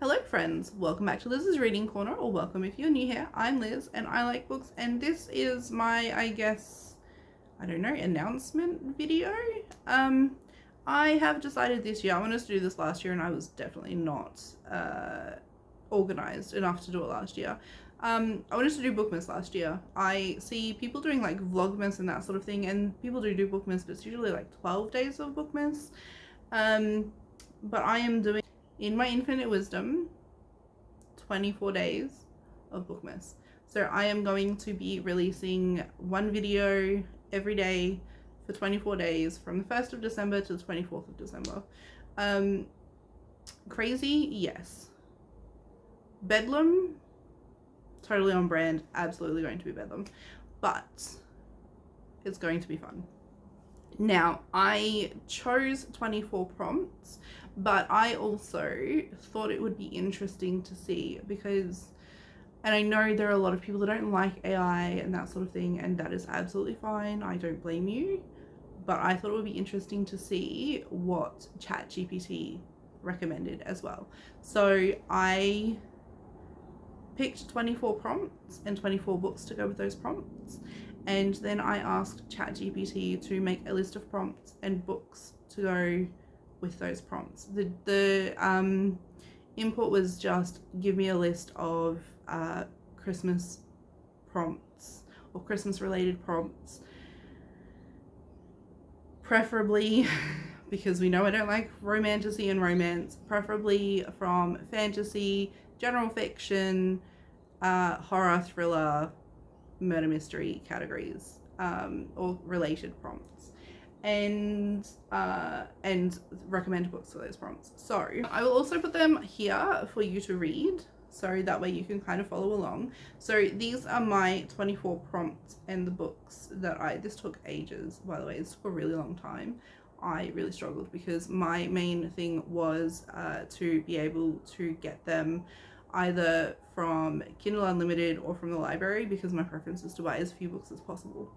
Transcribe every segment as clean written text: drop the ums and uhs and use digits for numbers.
Hello friends, welcome back to Liz's Reading Corner, or welcome if you're new here. I'm Liz and I like books, and this is my, announcement video. I have decided this year, I wanted to do this last year and I was definitely not organized enough to do it last year. I wanted to do Bookmas last year. I see people doing like Vlogmas and that sort of thing, and people do Bookmas, but it's usually like 12 days of Bookmas. But I am doing, in my infinite wisdom, 24 days of Bookmas. So I am going to be releasing one video every day for 24 days from the 1st of December to the 24th of December. Crazy? Yes. Bedlam? Totally on brand. Absolutely going to be Bedlam. But it's going to be fun. Now, I chose 24 prompts, but I also thought it would be interesting to see because, and I know there are a lot of people that don't like AI and that sort of thing, and that is absolutely fine. I don't blame you, but I thought it would be interesting to see what ChatGPT recommended as well. So I picked 24 prompts and 24 books to go with those prompts. And then I asked ChatGPT to make a list of prompts and books to go with those prompts. The input was just give me a list of Christmas prompts or Christmas related prompts, preferably because we know I don't like romantasy and romance, preferably from fantasy, general fiction, horror, thriller, murder mystery categories, or related prompts, and recommend books for those prompts. So I will also put them here for you to read, so that way you can kind of follow along. So these are my 24 prompts and the books that this took ages, by the way. This took a really long time. I really struggled because my main thing was to be able to get them either from Kindle Unlimited or from the library, because my preference is to buy as few books as possible.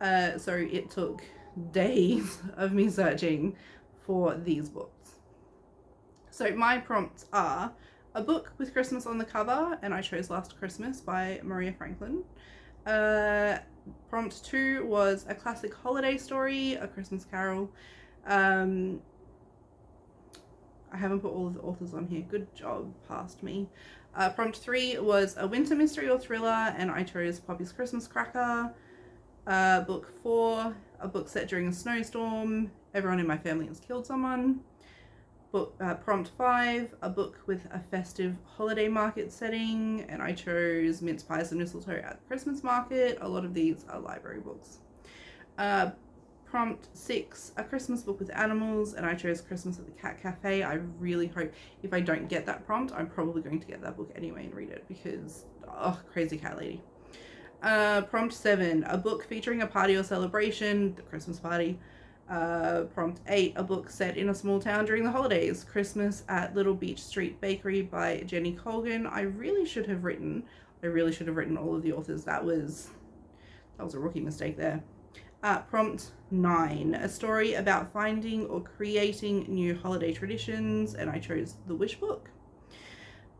So it took days of me searching for these books. So my prompts are a book with Christmas on the cover, and I chose Last Christmas by Maria Franklin. Prompt 2 was a classic holiday story, A Christmas Carol. I haven't put all of the authors on here. Good job, past me. Prompt 3 was a winter mystery or thriller, and I chose Poppy's Christmas Cracker. Book 4, a book set during a snowstorm. Everyone in my family has killed someone. Prompt 5, a book with a festive holiday market setting, and I chose Mince Pies and Mistletoe at the Christmas Market. A lot of these are library books. Prompt 6, a Christmas book with animals, and I chose Christmas at the Cat Cafe. I really hope, if I don't get that prompt, I'm probably going to get that book anyway and read it because, crazy cat lady. Prompt 7, a book featuring a party or celebration, the Christmas party. Prompt 8, a book set in a small town during the holidays, Christmas at Little Beach Street Bakery by Jenny Colgan. I really should have written all of the authors. That was a rookie mistake there. Prompt 9, a story about finding or creating new holiday traditions, and I chose The Wish Book.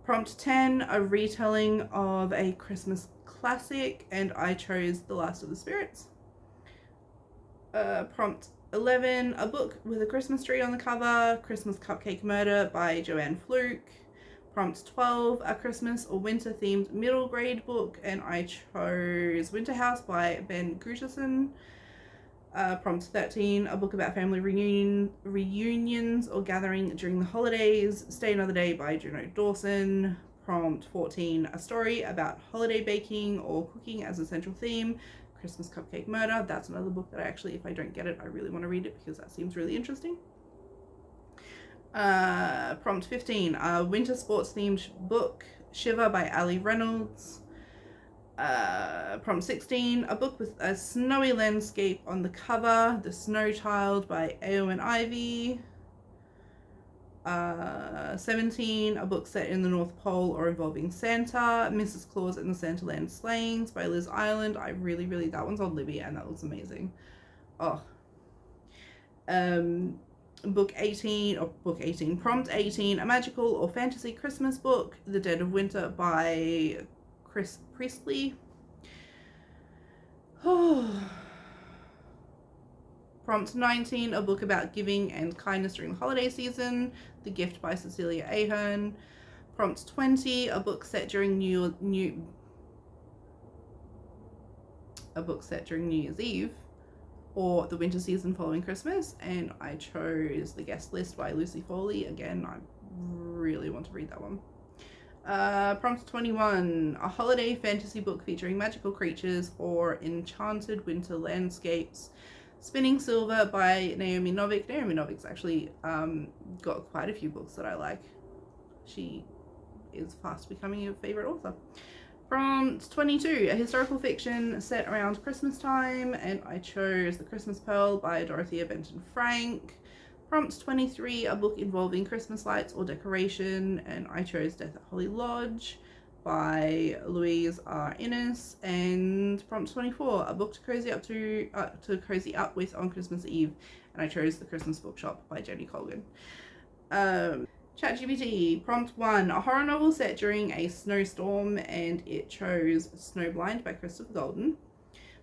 Prompt 10, a retelling of a Christmas classic, and I chose The Last of the Spirits. Prompt 11, a book with a Christmas tree on the cover, Christmas Cupcake Murder by Joanne Fluke. Prompt 12, a Christmas or winter themed middle grade book, and I chose Winter House by Ben Gutterson. Prompt 13, a book about family reunions or gathering during the holidays, Stay Another Day by Juno Dawson. Prompt 14, a story about holiday baking or cooking as a central theme, Christmas Cupcake Murder. That's another book that I actually, if I don't get it, I really want to read it because that seems really interesting. Prompt 15, a winter sports themed book, Shiver by Ali Reynolds. Prompt 16, a book with a snowy landscape on the cover, The Snow Child by Eowyn Ivy. 17, a book set in the North Pole or involving Santa, Mrs. Claus and the Santaland Slayings by Liz Ireland. I really, that one's on Libby and that looks amazing. Book 18, Prompt 18, a magical or fantasy Christmas book, The Dead of Winter by Chris Priestley. Prompt 19, a book about giving and kindness during the holiday season, The Gift by Cecilia Ahern. Prompt 20, a book set during New Year's Eve or the winter season following Christmas, and I chose The Guest List by Lucy Foley. Again, I really want to read that one. Prompt 21, a holiday fantasy book featuring magical creatures or enchanted winter landscapes, Spinning Silver by Naomi Novik. Naomi Novik's actually got quite a few books that I like. She is fast becoming a favorite author. Prompt 22, a historical fiction set around Christmas time, and I chose The Christmas Pearl by Dorothea Benton Frank. Prompt 23, a book involving Christmas lights or decoration, and I chose Death at Holly Lodge by Louise R. Innes. And prompt 24, a book to cozy up with on Christmas Eve, and I chose The Christmas Bookshop by Jenny Colgan. ChatGPT, prompt 1, a horror novel set during a snowstorm, and it chose Snowblind by Christopher Golden.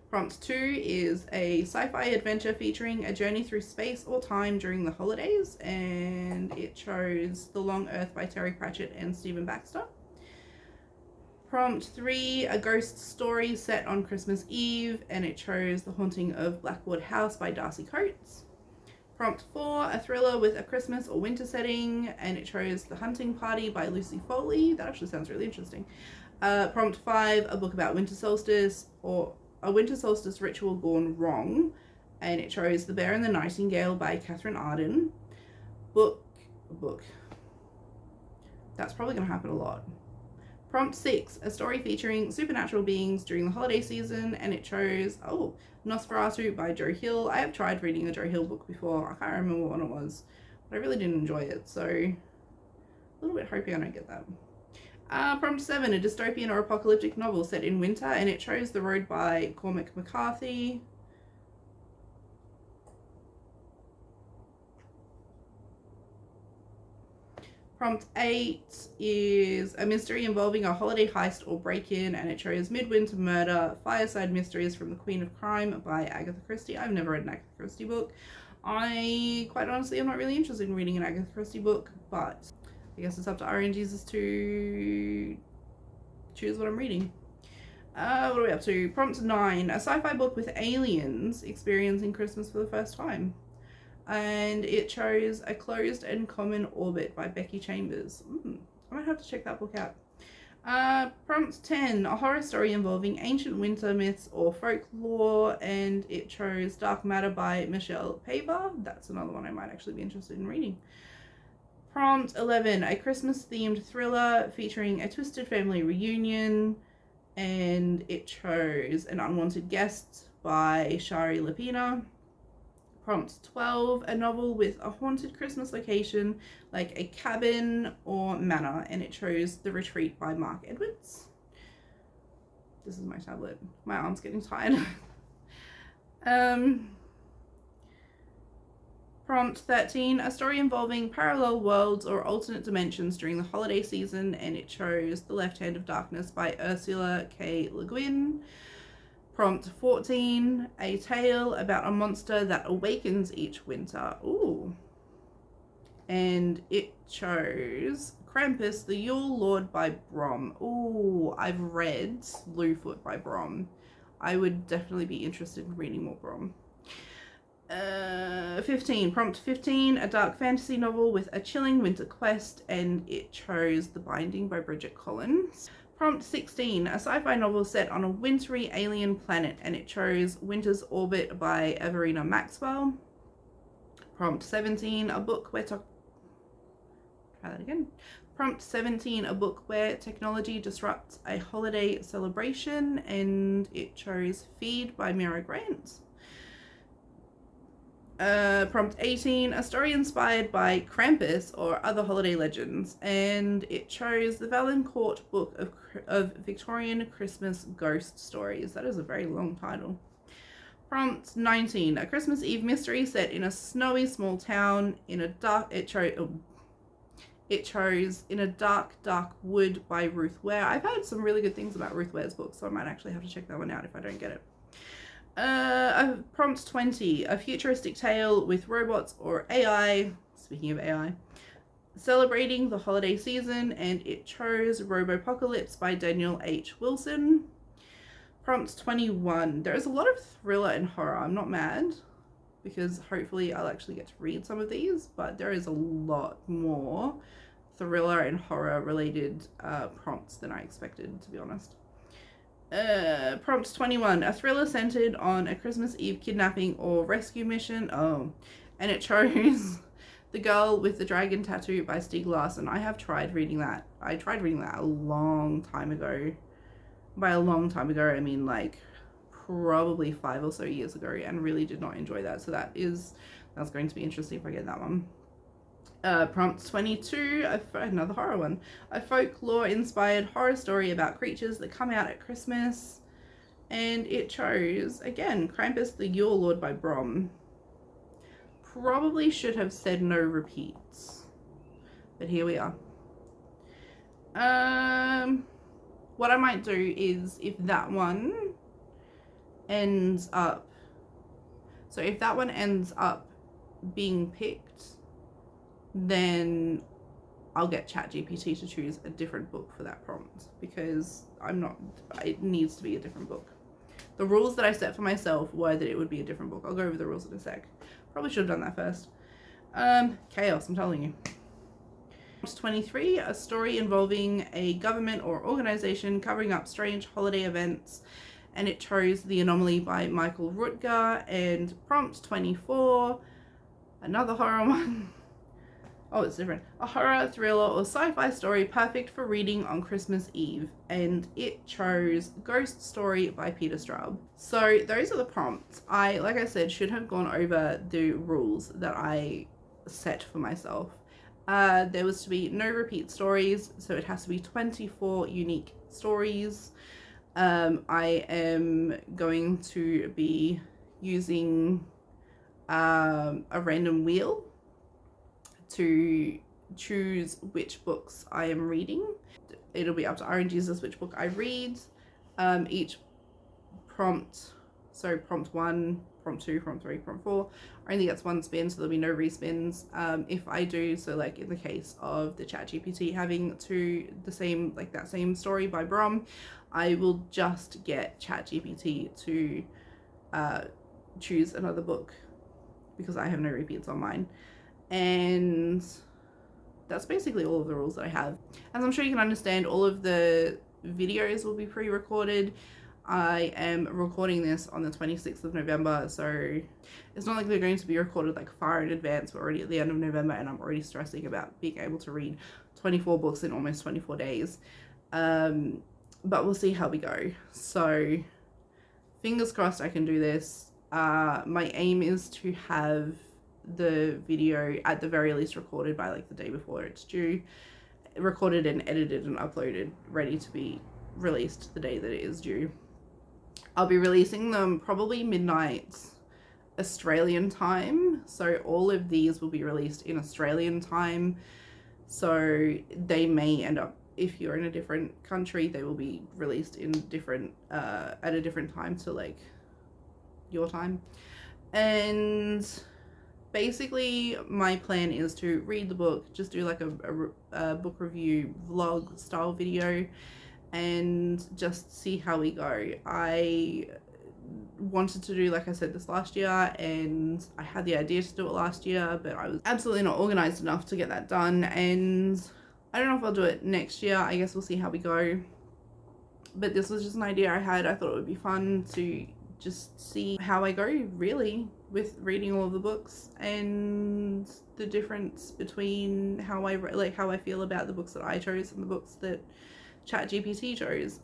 Prompt 2 is a sci-fi adventure featuring a journey through space or time during the holidays, and it chose The Long Earth by Terry Pratchett and Stephen Baxter. Prompt 3, a ghost story set on Christmas Eve, and it chose The Haunting of Blackwood House by Darcy Coates. Prompt 4, a thriller with a Christmas or winter setting, and it chose The Hunting Party by Lucy Foley. That actually sounds really interesting. Prompt 5, a book about winter solstice or a winter solstice ritual gone wrong, and it chose The Bear and the Nightingale by Catherine Arden. Book. That's probably going to happen a lot. Prompt 6, a story featuring supernatural beings during the holiday season, and it chose, Nosferatu by Joe Hill. I have tried reading a Joe Hill book before. I can't remember what one it was, but I really didn't enjoy it, so a little bit hoping I don't get that. Prompt 7, a dystopian or apocalyptic novel set in winter, and it chose The Road by Cormac McCarthy. Prompt 8 is a mystery involving a holiday heist or break-in, and it chose Midwinter Murder, Fireside Mysteries from the Queen of Crime by Agatha Christie. I've never read an Agatha Christie book. I, quite honestly, am not really interested in reading an Agatha Christie book, but I guess it's up to Ari Jesus to choose what I'm reading. What are we up to? Prompt 9, a sci-fi book with aliens experiencing Christmas for the first time. And it chose A Closed and Common Orbit by Becky Chambers. I might have to check that book out. Prompt 10, a horror story involving ancient winter myths or folklore, and it chose Dark Matter by Michelle Paver. That's another one I might actually be interested in reading. Prompt 11, a Christmas-themed thriller featuring a twisted family reunion, and it chose An Unwanted Guest by Shari Lapina. Prompt 12, a novel with a haunted Christmas location like a cabin or manor, and it chose The Retreat by Mark Edwards. This is my tablet. My arm's getting tired. Prompt 13, a story involving parallel worlds or alternate dimensions during the holiday season, and it chose The Left Hand of Darkness by Ursula K. Le Guin. Prompt 14, a tale about a monster that awakens each winter. Ooh. And it chose Krampus, the Yule Lord by Brom. Ooh, I've read Slewfoot by Brom. I would definitely be interested in reading more Brom. 15, prompt 15, a dark fantasy novel with a chilling winter quest, and it chose The Binding by Bridget Collins. Prompt 16, a sci-fi novel set on a wintry alien planet, and it chose Winter's Orbit by Everina Maxwell. Prompt 17, a book where Prompt 17, a book where technology disrupts a holiday celebration, and it chose Feed by Mira Grant. Prompt 18, a story inspired by Krampus or other holiday legends, and it chose the Valancourt Book of Victorian Christmas Ghost Stories. That is a very long title. Prompt 19. A Christmas Eve mystery set in a snowy small town in a dark... It chose In a Dark, Dark Wood by Ruth Ware. I've heard some really good things about Ruth Ware's books, so I might actually have to check that one out if I don't get it. Prompt 20. A futuristic tale with robots or AI. Speaking of AI. Celebrating the holiday season, and it chose Robopocalypse by Daniel H. Wilson. Prompt 21. There is a lot of thriller and horror. I'm not mad, because hopefully I'll actually get to read some of these, but there is a lot more thriller and horror related prompts than I expected, to be honest. Prompt 21. A thriller centered on a Christmas Eve kidnapping or rescue mission. Oh, and it chose The Girl with the Dragon Tattoo by Stieg Larsson. I have tried reading that. I tried reading that a long time ago. By a long time ago, I mean like probably 5 or so years ago, and really did not enjoy that. So that's going to be interesting if I get that one. Prompt 22, another horror one. A folklore-inspired horror story about creatures that come out at Christmas. And it chose, again, Krampus the Yule Lord by Brom. Probably should have said no repeats, but here we are. What I might do is, if that one ends up being picked, then I'll get ChatGPT to choose a different book for that prompt, because it needs to be a different book. The rules that I set for myself were that it would be a different book. I'll go over the rules in a sec. Probably should have done that first. Chaos, I'm telling you. 23, a story involving a government or organization covering up strange holiday events, and it chose The Anomaly by Michael Rutger. And prompt 24, another horror one. Oh, it's different. A horror, thriller, or sci-fi story perfect for reading on Christmas Eve, and it chose Ghost Story by Peter Straub. So those are the prompts. Like I said, should have gone over the rules that I set for myself. There was to be no repeat stories, so it has to be 24 unique stories. I am going to be using a random wheel to choose which books I am reading. It'll be up to RNGesus which book I read. Each prompt, so prompt 1, prompt 2, prompt 3, prompt 4, only gets 1 spin, so there'll be no respins. If I do, so like in the case of the ChatGPT having that same story by Brom, I will just get ChatGPT to choose another book, because I have no repeats on mine. And that's basically all of the rules that I have. As I'm sure you can understand, all of the videos will be pre-recorded. I am recording this on the 26th of November, so it's not like they're going to be recorded like far in advance. We're already at the end of November, and I'm already stressing about being able to read 24 books in almost 24 days. But we'll see how we go. So fingers crossed I can do this. My aim is to have the video at the very least recorded by like the day before it's due, recorded and edited and uploaded, ready to be released the day that it is due. I'll be releasing them probably midnight Australian time, so all of these will be released in Australian time, so they may end up, if you're in a different country, they will be released in different at a different time to like your time. And basically my plan is to read the book, just do like a book review vlog style video, and just see how we go. I wanted to do, like I said, this last year, and I had the idea to do it last year, but I was absolutely not organized enough to get that done, and I don't know if I'll do it next year. I guess we'll see how we go. But this was just an idea I had. I thought it would be fun to just see how I go, really, with reading all of the books, and the difference between how I feel about the books that I chose and the books that ChatGPT chose.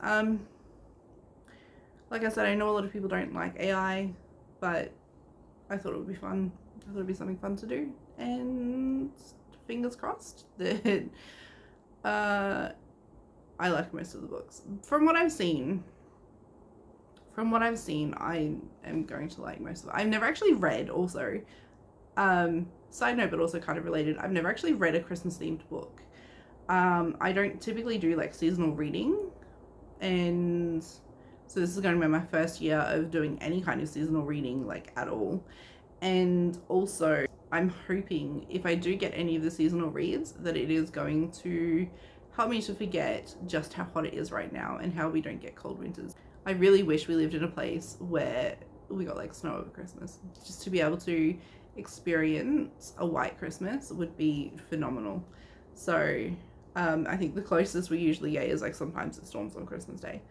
Like I said, I know a lot of people don't like AI, but I thought it would be fun. I thought it would be something fun to do, and fingers crossed that I like most of the books. From what I've seen, from what I've seen, I am going to like most of it. I've never actually read, also, side note, but also kind of related, I've never actually read a Christmas themed book. I don't typically do like seasonal reading, and so this is going to be my first year of doing any kind of seasonal reading, like, at all. And also, I'm hoping if I do get any of the seasonal reads that it is going to help me to forget just how hot it is right now and how we don't get cold winters. I really wish we lived in a place where we got like snow over Christmas. Just to be able to experience a white Christmas would be phenomenal. So I think the closest we usually get is like sometimes it storms on Christmas Day.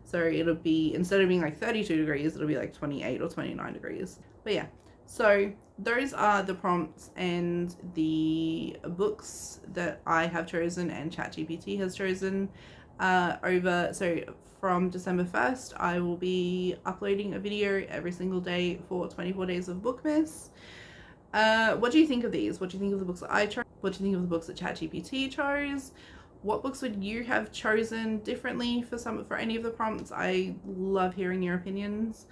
So it'll be, instead of being like 32 degrees, it'll be like 28 or 29 degrees. But yeah, so those are the prompts and the books that I have chosen and ChatGPT has chosen so from December 1st, I will be uploading a video every single day for 24 days of Bookmas. What do you think of these? What do you think of the books that I chose? What do you think of the books that ChatGPT chose? What books would you have chosen differently for any of the prompts? I love hearing your opinions.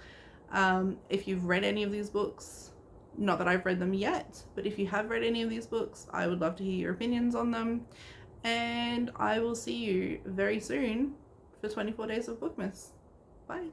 If you've read any of these books, not that I've read them yet, but if you have read any of these books, I would love to hear your opinions on them. And I will see you very soon for 24 days of Bookmas. Bye.